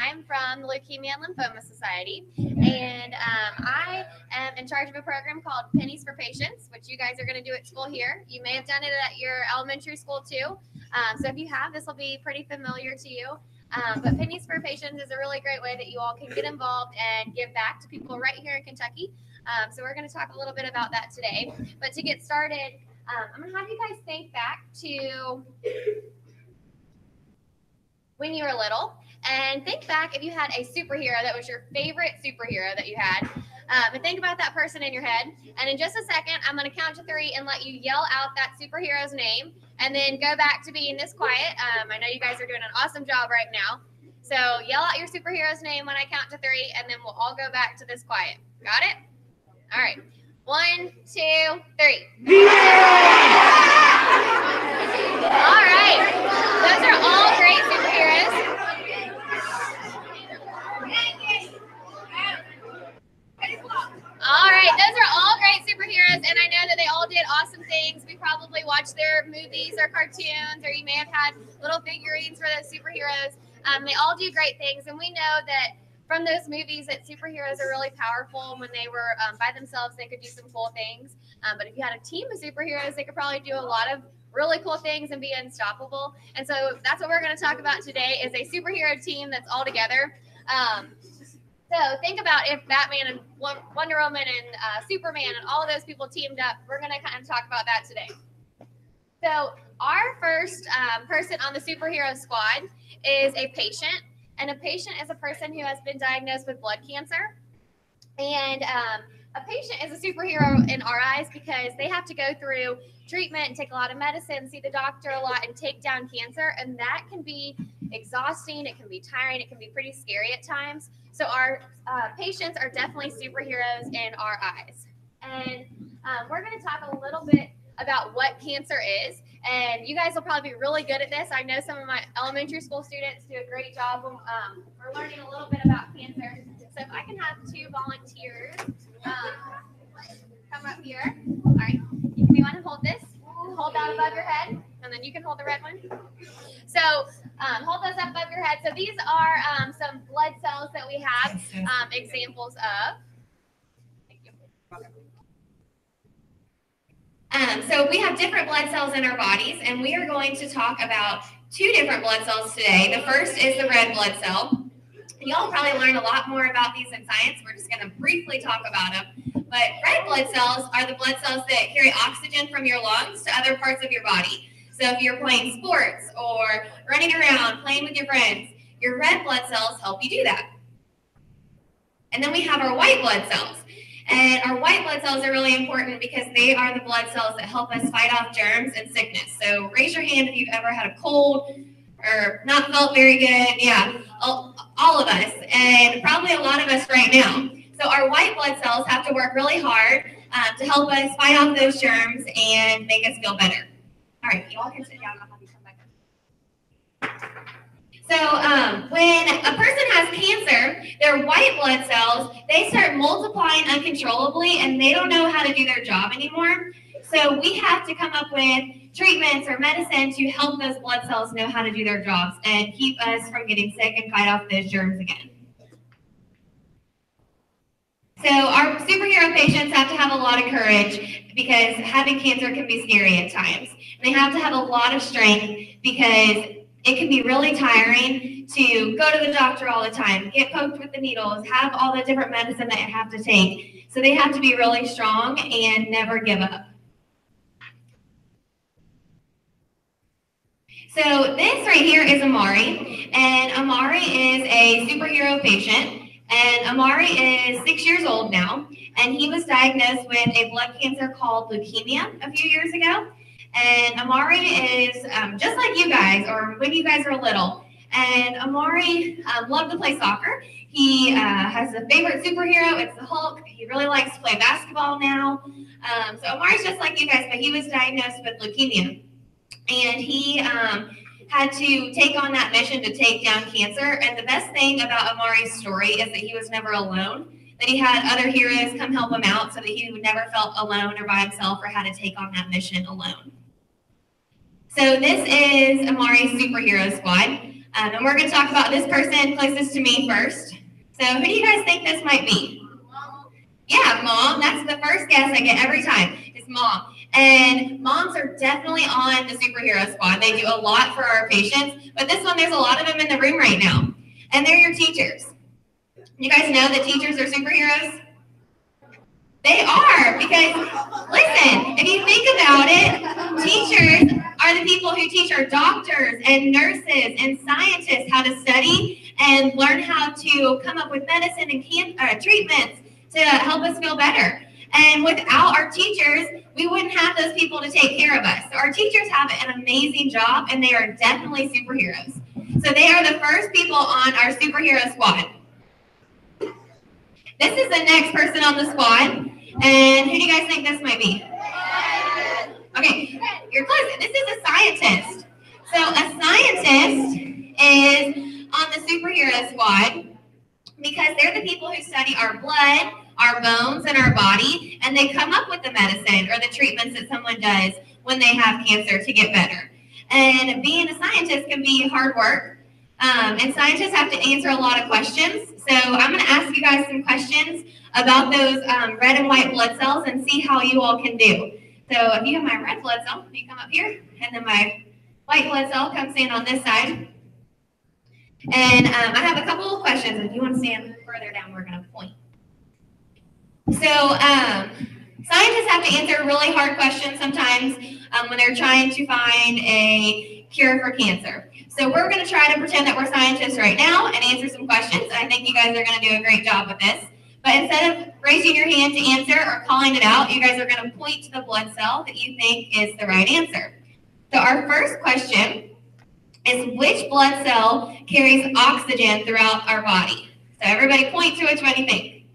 I'm from the Leukemia and Lymphoma Society, and I am in charge of a program called Pennies for Patients, which you guys are going to do at school here. You may have done it at your elementary school too. So if you have, this will be pretty familiar to you. But Pennies for Patients is a really great way that you all can get involved and give back to people right here in Kentucky. So we're going to talk a little bit about that today. But to get started, I'm going to have you guys think back to when you were little, and think back if you had a superhero that was your favorite superhero that you had, and think about that person in your head. And in just a second, I'm going to count to 3 and let you yell out that superhero's name, and then go back to being this quiet. I know you guys are doing an awesome job right now. So yell out your superhero's name when I count to 3, and then we'll all go back to this quiet. Got it? All right. 1, 2, 3. All right. Those are all great superheroes. All right. Those are all great superheroes, and I know that they all did awesome things. We probably watched their movies or cartoons, or you may have had little figurines for those superheroes. They all do great things, and we know that from those movies that superheroes are really powerful. When they were by themselves, they could do some cool things. But if you had a team of superheroes, they could probably do a lot of really cool things and be unstoppable. And so that's what we're going to talk about today, is a superhero team that's all together. So think about if Batman and Wonder Woman and Superman and all of those people teamed up. We're going to kind of talk about that today. So our first person on the superhero squad is a patient. And a patient is a person who has been diagnosed with blood cancer. And a patient is a superhero in our eyes because they have to go through treatment and take a lot of medicine, see the doctor a lot, and take down cancer. And that can be exhausting. It can be tiring. It can be pretty scary at times. So our patients are definitely superheroes in our eyes. And we're going to talk a little bit about what cancer is. And you guys will probably be really good at this. I know some of my elementary school students do a great job. We're learning a little bit about cancer. So if I can have 2 volunteers come up here. All right. You can be one and hold this. Hold that above your head. And then you can hold the red one. So hold those up above your head. So these are some blood cells that we have examples of. Thank you. So we have different blood cells in our bodies, and we are going to talk about 2 different blood cells today. The first is the red blood cell. Y'all probably learn a lot more about these in science. We're just going to briefly talk about them. But red blood cells are the blood cells that carry oxygen from your lungs to other parts of your body. So if you're playing sports or running around, playing with your friends, your red blood cells help you do that. And then we have our white blood cells. And our white blood cells are really important because they are the blood cells that help us fight off germs and sickness. So raise your hand if you've ever had a cold or not felt very good. Yeah, all of us, and probably a lot of us right now. So our white blood cells have to work really hard to help us fight off those germs and make us feel better. All right, you all can sit down. I'll have you come back up. So when a person has cancer, their white blood cells, they start multiplying uncontrollably, and they don't know how to do their job anymore. So we have to come up with treatments or medicine to help those blood cells know how to do their jobs and keep us from getting sick and fight off those germs again. So our superhero patients have to have a lot of courage because having cancer can be scary at times. And they have to have a lot of strength because it can be really tiring to go to the doctor all the time, get poked with the needles, have all the different medicine that you have to take. So they have to be really strong and never give up. So this right here is Amari, and Amari is a superhero patient. And Amari is 6 years old now, and he was diagnosed with a blood cancer called leukemia a few years ago. And Amari is just like you guys, or when you guys were little. And Amari loved to play soccer. He has a favorite superhero. It's the Hulk. He really likes to play basketball now. So Amari's just like you guys, but he was diagnosed with leukemia. And he had to take on that mission to take down cancer. And the best thing about Amari's story is that he was never alone, that he had other heroes come help him out so that he never felt alone or by himself or had to take on that mission alone. So this is Amari's superhero squad. And we're going to talk about this person closest to me first. So who do you guys think this might be? Yeah, mom. That's the first guess I get every time is mom. And moms are definitely on the superhero squad. They do a lot for our patients. But this one, there's a lot of them in the room right now. And they're your teachers. You guys know that teachers are superheroes? They are, because listen, if you think about it, teachers are the people who teach our doctors and nurses and scientists how to study and learn how to come up with medicine and treatments to help us feel better. And without our teachers, we wouldn't have those people to take care of us. So our teachers have an amazing job, and they are definitely superheroes. So they are the first people on our superhero squad. This is the next person on the squad. And who do you guys think this might be? Okay, you're close. This is a scientist. So a scientist is on the superhero squad because they're the people who study our blood, our bones, and our body, and they come up with the medicine or the treatments that someone does when they have cancer to get better. And being a scientist can be hard work, and scientists have to answer a lot of questions. So I'm going to ask you guys some questions about those red and white blood cells and see how you all can do. So if you have my red blood cell, you come up here, and then my white blood cell comes in on this side. And I have a couple of questions. If you want to stand further down, we're going to point. So scientists have to answer really hard questions sometimes when they're trying to find a cure for cancer. So we're going to try to pretend that we're scientists right now and answer some questions. And I think you guys are going to do a great job with this. But instead of raising your hand to answer or calling it out, you guys are going to point to the blood cell that you think is the right answer. So our first question is, which blood cell carries oxygen throughout our body? So everybody point to which one you think.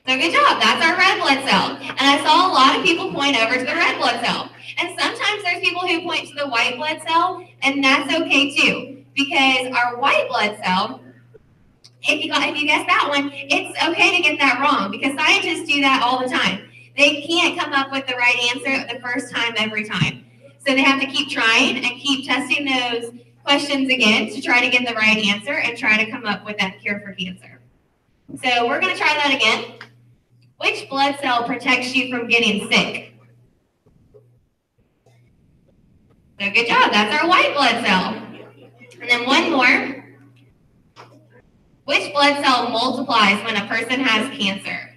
So good job. That's our red blood cell. And I saw a lot of people point over to the red blood cell. And sometimes there's people who point to the white blood cell, and that's okay too. Because our white blood cell, if you guess that one, it's okay to get that wrong because scientists do that all the time. They can't come up with the right answer the first time every time. So they have to keep trying and keep testing those questions again to try to get the right answer and try to come up with that cure for cancer. So we're going to try that again. Which blood cell protects you from getting sick? So good job. That's our white blood cell. And then one more. Which blood cell multiplies when a person has cancer?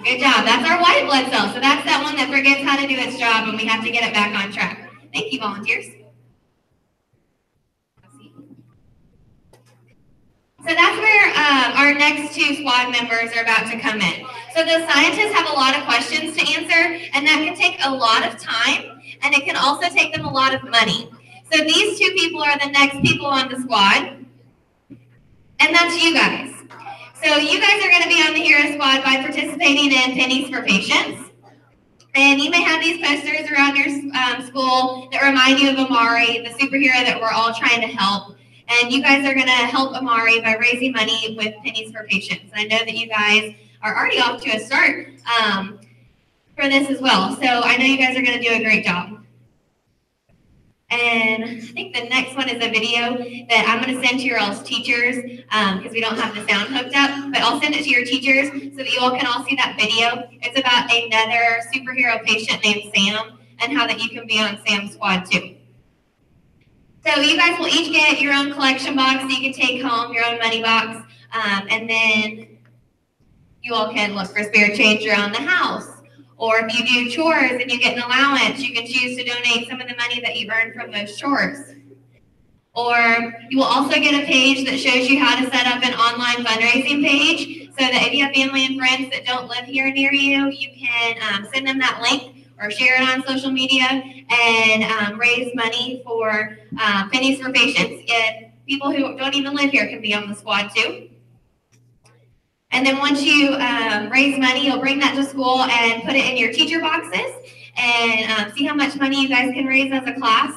Good job. That's our white blood cell. So that's that one that forgets how to do its job, and we have to get it back on track. Thank you, volunteers. So that's where our next two squad members are about to come in. So the scientists have a lot of questions to answer, and that can take a lot of time, and it can also take them a lot of money. So these two people are the next people on the squad, and that's you guys. So you guys are going to be on the Hero Squad by participating in Pennies for Patients. And you may have these posters around your school that remind you of Amari, the superhero that we're all trying to help. And you guys are going to help Amari by raising money with Pennies for Patients. I know that you guys are already off to a start for this as well. So I know you guys are going to do a great job. And I think the next one is a video that I'm going to send to your all's teachers because we don't have the sound hooked up. But I'll send it to your teachers so that you all can all see that video. It's about another superhero patient named Sam and how that you can be on Sam's squad too. So you guys will each get your own collection box that you can take home, your own money box. And then you all can look for spare change around the house. Or if you do chores and you get an allowance, you can choose to donate some of the money that you earn from those chores. Or you will also get a page that shows you how to set up an online fundraising page so that if you have family and friends that don't live here near you, you can send them that link or share it on social media and raise money for Pennies for Patients. People who don't even live here can be on the squad too. And then once you raise money, you'll bring that to school and put it in your teacher boxes and see how much money you guys can raise as a class.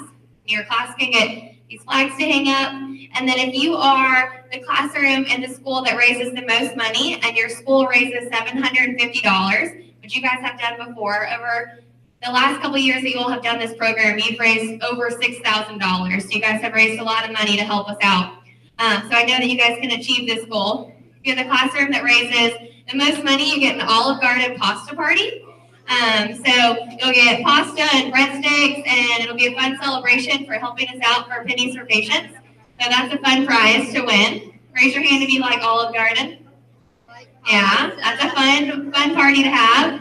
Your class can get these flags to hang up. And then if you are the classroom in the school that raises the most money and your school raises $750, which you guys have done before, over The last couple years that you all have done this program, you've raised over $6,000. So you guys have raised a lot of money to help us out. So I know that you guys can achieve this goal. If you're the classroom that raises the most money, you get an Olive Garden pasta party. So you'll get pasta and breadsticks, and it'll be a fun celebration for helping us out for Pennies for Patients. So that's a fun prize to win. Raise your hand if you like Olive Garden. Yeah, that's a fun party to have.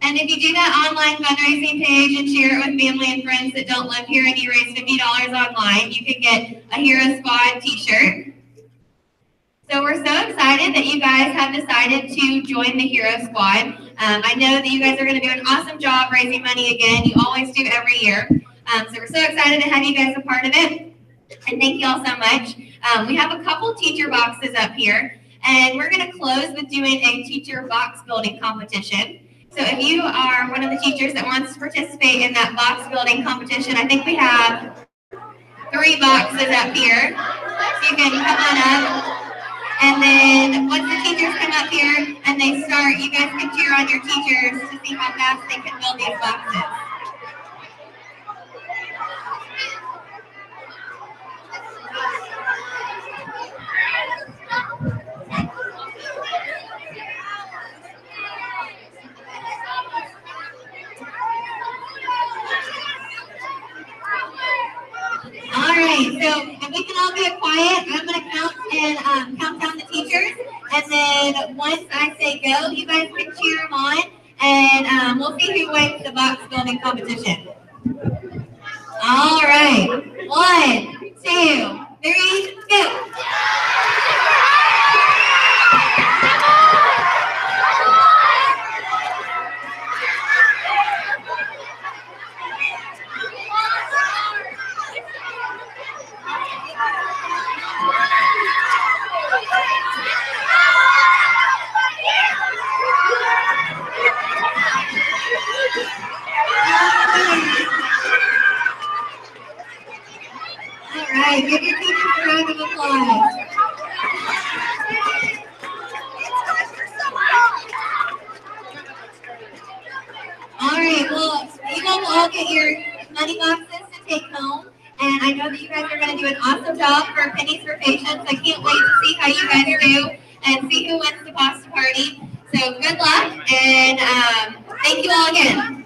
And if you do that online fundraising page and share it with family and friends that don't live here and you raise $50 online, you can get a Hero Squad t-shirt. So we're so excited that you guys have decided to join the Hero Squad. I know that you guys are going to do an awesome job raising money again. You always do every year. So we're so excited to have you guys a part of it. And thank you all so much. We have a couple teacher boxes up here. And we're going to close with doing a teacher box building competition. So if you are one of the teachers that wants to participate in that box building competition, I think we have 3 boxes up here. So you can come on up. And then once the teachers come up here and they start, you guys can cheer on your teachers to see how fast they can build these boxes. All right, so if we can all get quiet, I'm going to count and count down the teachers. And then once I say go, you guys can cheer them on. And we'll see who wins the box building competition. All right, 1, 2, 3, go. All right, give your teachers a round of applause. All right, well, you guys will all get your money boxes to take home. And I know that you guys are going to do an awesome job for Pennies for Patients. I can't wait to see how you guys do and see who wins the pasta party. So good luck, and thank you all again.